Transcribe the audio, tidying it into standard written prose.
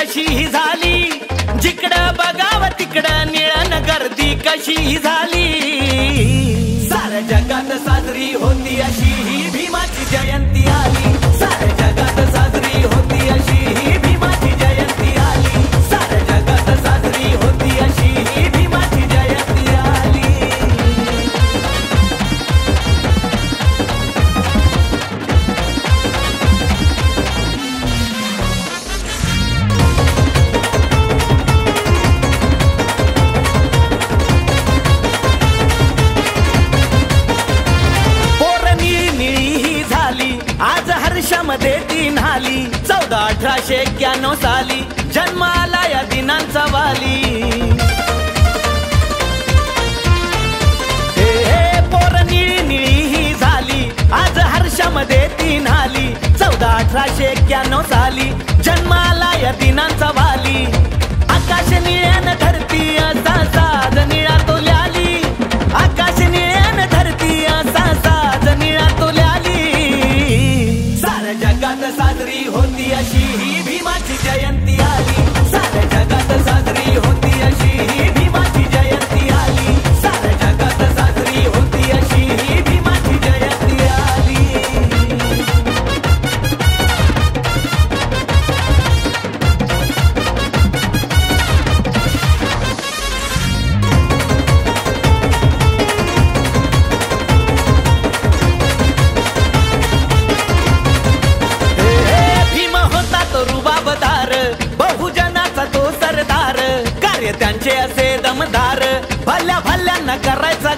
कशी झाली, जिकडं बघाव तिकडं निळण गर्दी कशी झाली। साऱ्या जगात साजरी होती अशी ही भीमाची जयंती आली, साऱ्या जगात साजरी होती अशी ही भीमाची जयंती आली, साऱ्या जगात साजरी होती अशी ही भीमाची जयंती आली। आज हर्षामध्ये ती न्हाली, 1491 साली जन्माला या दिनांचा वाली। हे पोर निळी निळी ही झाली, आज हर्षामध्ये ती न्हाली, 1491 साली जन्माला या दिनांचा वाली। आकाश निळ्यान धरती असा साज निळा तो ल्याली, आकाश निळ्यान धरती असा साज निळा तो ल्याली। साऱ्या जगात साजरी होती अशी ही भीमाची जयंती आली, साऱ्या जगात साजरी होती अशी ही भीमाची जयंती आली, साऱ्या जगात साजरी होती अशी ही भीमाची जयंती आली। बहुजनाचा तो सरदार, कार्य त्यांचे असे दमदार, भल्या भल्यांना करायचा